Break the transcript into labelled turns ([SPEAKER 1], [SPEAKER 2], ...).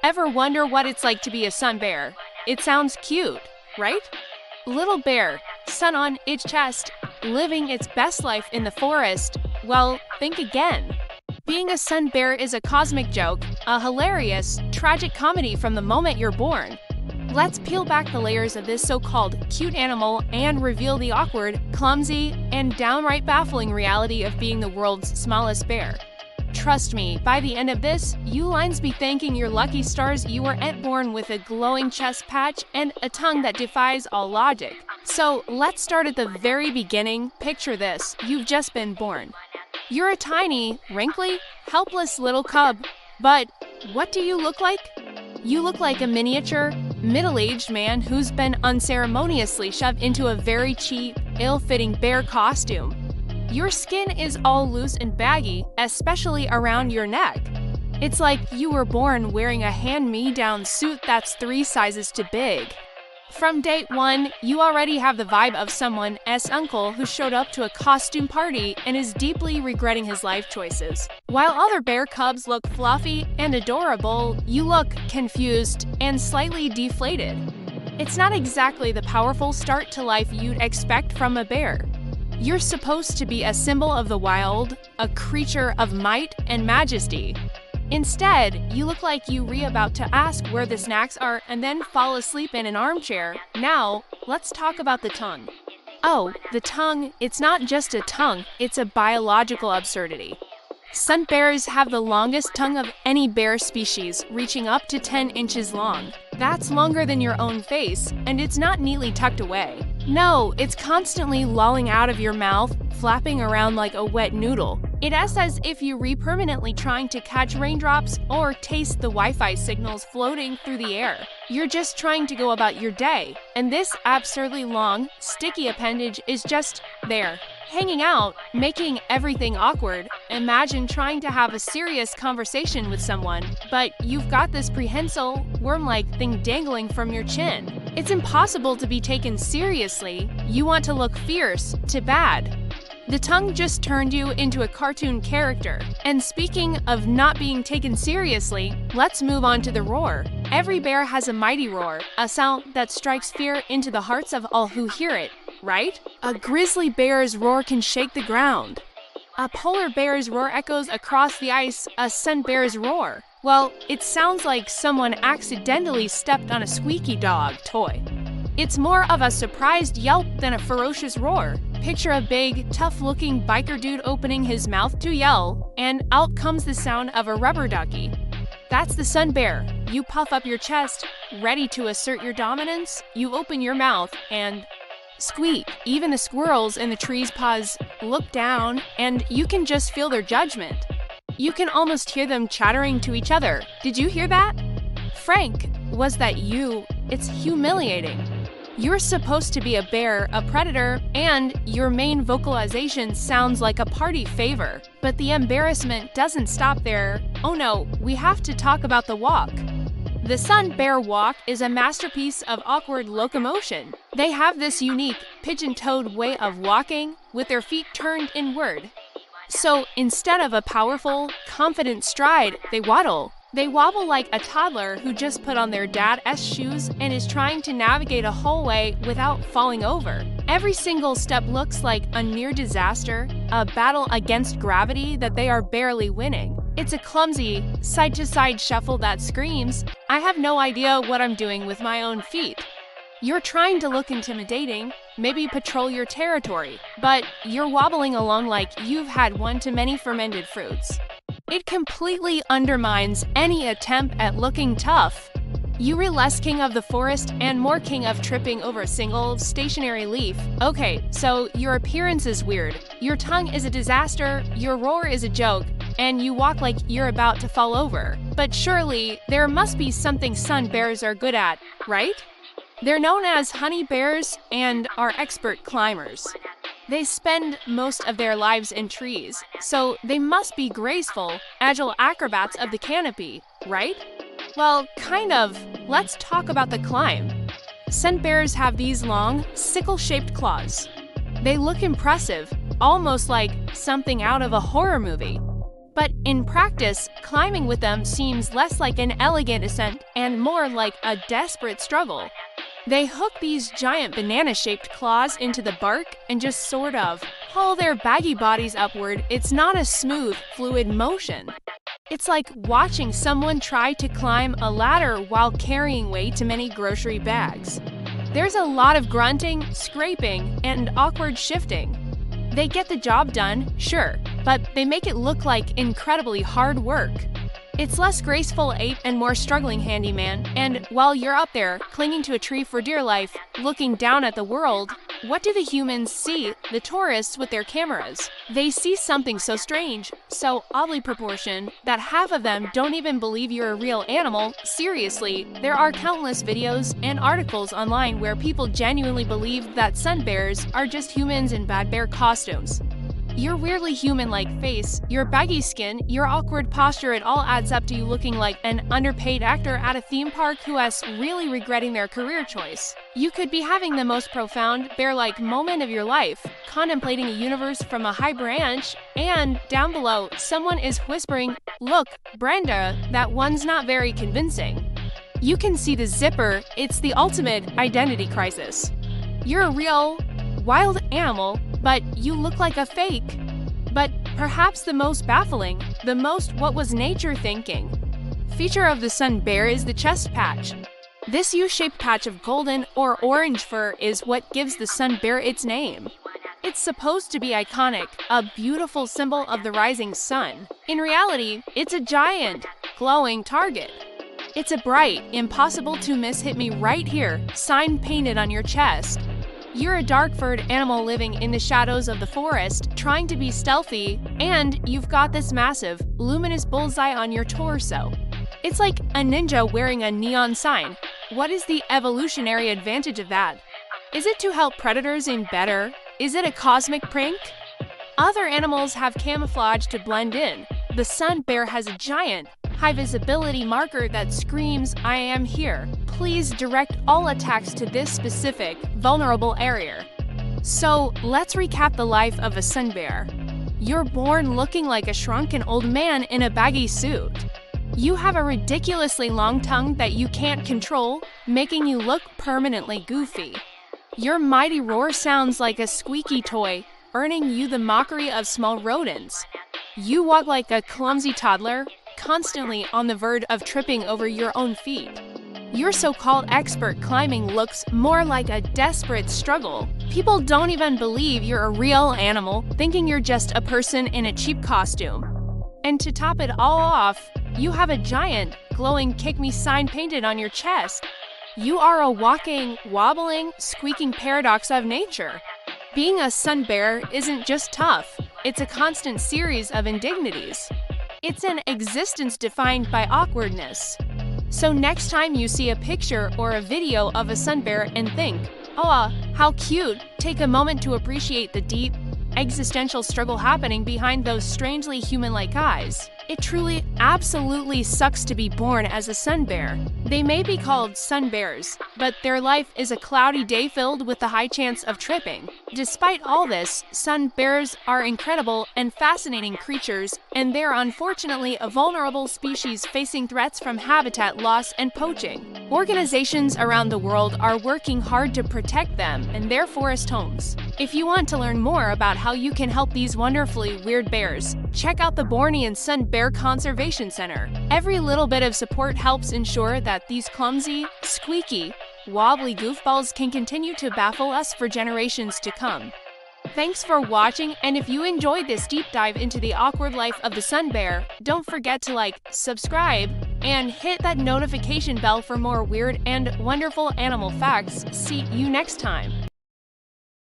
[SPEAKER 1] Ever wonder what it's like to be a sun bear? It sounds cute, right? Little bear, sun on its chest, living its best life in the forest. Well, think again. Being a sun bear is a cosmic joke, a hilarious, tragic comedy from the moment you're born. Let's peel back the layers of this so-called cute animal and reveal the awkward, clumsy, and downright baffling reality of being the world's smallest bear. Trust me, by the end of this, you lines be thanking your lucky stars you were born with a glowing chest patch and a tongue that defies all logic. So let's start at the very beginning. Picture this, you've just been born. You're a tiny, wrinkly, helpless little cub. But what do you look like? You look like a miniature, middle-aged man who's been unceremoniously shoved into a very cheap, ill-fitting bear costume. Your skin is all loose and baggy, especially around your neck. It's like you were born wearing a hand-me-down suit that's 3 sizes too big. From day one, you already have the vibe of someone's uncle who showed up to a costume party and is deeply regretting his life choices. While other bear cubs look fluffy and adorable, you look confused and slightly deflated. It's not exactly the powerful start to life you'd expect from a bear. You're supposed to be a symbol of the wild, a creature of might and majesty. Instead, you look like you were about to ask where the snacks are and then fall asleep in an armchair. Now, let's talk about the tongue. Oh, the tongue, it's not just a tongue, it's a biological absurdity. Sun bears have the longest tongue of any bear species, reaching up to 10 inches long. That's longer than your own face, and it's not neatly tucked away. No, it's constantly lolling out of your mouth, flapping around like a wet noodle. It's as if you were permanently trying to catch raindrops or taste the Wi-Fi signals floating through the air. You're just trying to go about your day, and this absurdly long, sticky appendage is just there, hanging out, making everything awkward. Imagine trying to have a serious conversation with someone, but you've got this prehensile, worm-like thing dangling from your chin. It's impossible to be taken seriously. You want to look fierce to bad. The tongue just turned you into a cartoon character. And speaking of not being taken seriously, let's move on to the roar. Every bear has a mighty roar, a sound that strikes fear into the hearts of all who hear it, right? A grizzly bear's roar can shake the ground. A polar bear's roar echoes across the ice, a sun bear's roar. Well, it sounds like someone accidentally stepped on a squeaky dog toy. It's more of a surprised yelp than a ferocious roar. Picture a big, tough-looking biker dude opening his mouth to yell, and out comes the sound of a rubber ducky. That's the sun bear. You puff up your chest, ready to assert your dominance. You open your mouth, and squeak. Even the squirrels in the trees pause, look down, and you can just feel their judgment. You can almost hear them chattering to each other. Did you hear that? Frank, was that you? It's humiliating. You're supposed to be a bear, a predator, and your main vocalization sounds like a party favor. But the embarrassment doesn't stop there. Oh no, we have to talk about the walk. The sun bear walk is a masterpiece of awkward locomotion. They have this unique, pigeon-toed way of walking, with their feet turned inward. So instead of a powerful, confident stride, they waddle. They wobble like a toddler who just put on their dad's shoes and is trying to navigate a hallway without falling over. Every single step looks like a near disaster, a battle against gravity that they are barely winning. It's a clumsy, side-to-side shuffle that screams, "I have no idea what I'm doing with my own feet." You're trying to look intimidating, maybe patrol your territory, but you're wobbling along like you've had one too many fermented fruits. It completely undermines any attempt at looking tough. You were less king of the forest and more king of tripping over a single, stationary leaf. Okay, so your appearance is weird. Your tongue is a disaster, your roar is a joke, and you walk like you're about to fall over. But surely, there must be something sun bears are good at, right? They're known as honey bears and are expert climbers. They spend most of their lives in trees, so they must be graceful, agile acrobats of the canopy, right? Well, kind of. Let's talk about the climb. Sun bears have these long, sickle-shaped claws. They look impressive, almost like something out of a horror movie. But in practice, climbing with them seems less like an elegant ascent and more like a desperate struggle. They hook these giant banana-shaped claws into the bark and just sort of haul their baggy bodies upward. It's not a smooth, fluid motion. It's like watching someone try to climb a ladder while carrying way too many grocery bags. There's a lot of grunting, scraping, and awkward shifting. They get the job done, sure, but they make it look like incredibly hard work. It's less graceful ape and more struggling handyman, and while you're up there, clinging to a tree for dear life, looking down at the world, what do the humans see, the tourists with their cameras? They see something so strange, so oddly proportioned, that half of them don't even believe you're a real animal. Seriously, there are countless videos and articles online where people genuinely believe that sun bears are just humans in bad bear costumes. Your weirdly human-like face, your baggy skin, your awkward posture, it all adds up to you looking like an underpaid actor at a theme park who is really regretting their career choice. You could be having the most profound, bear-like moment of your life, contemplating a universe from a high branch, and down below, someone is whispering, "Look, Brenda, that one's not very convincing." You can see the zipper, it's the ultimate identity crisis. You're a real, wild animal, but you look like a fake. But perhaps the most baffling, the most what was nature thinking? Feature of the sun bear is the chest patch. This U-shaped patch of golden or orange fur is what gives the sun bear its name. It's supposed to be iconic, a beautiful symbol of the rising sun. In reality, it's a giant, glowing target. It's a bright, impossible to miss hit me right here sign painted on your chest. You're a dark-furred animal living in the shadows of the forest, trying to be stealthy, and you've got this massive, luminous bullseye on your torso. It's like a ninja wearing a neon sign. What is the evolutionary advantage of that? Is it to help predators in better? Is it a cosmic prank? Other animals have camouflage to blend in. The sun bear has a giant, high-visibility marker that screams, "I am here. Please direct all attacks to this specific, vulnerable area." So, let's recap the life of a sun bear. You're born looking like a shrunken old man in a baggy suit. You have a ridiculously long tongue that you can't control, making you look permanently goofy. Your mighty roar sounds like a squeaky toy, earning you the mockery of small rodents. You walk like a clumsy toddler, constantly on the verge of tripping over your own feet. Your so-called expert climbing looks more like a desperate struggle. People don't even believe you're a real animal, thinking you're just a person in a cheap costume. And to top it all off, you have a giant, glowing "Kick Me" sign painted on your chest. You are a walking, wobbling, squeaking paradox of nature. Being a sun bear isn't just tough, it's a constant series of indignities. It's an existence defined by awkwardness. So next time you see a picture or a video of a sun bear and think, "Oh, how cute," take a moment to appreciate the deep, existential struggle happening behind those strangely human-like eyes. It truly, absolutely sucks to be born as a sun bear. They may be called sun bears, but their life is a cloudy day filled with the high chance of tripping. Despite all this, sun bears are incredible and fascinating creatures, and they're unfortunately a vulnerable species facing threats from habitat loss and poaching. Organizations around the world are working hard to protect them and their forest homes. If you want to learn more about how you can help these wonderfully weird bears, check out the Bornean Sun Bear Conservation Center. Every little bit of support helps ensure that these clumsy, squeaky, wobbly goofballs can continue to baffle us for generations to come. Thanks for watching, and if you enjoyed this deep dive into the awkward life of the sun bear, don't forget to like, subscribe, and hit that notification bell for more weird and wonderful animal facts. See you next time.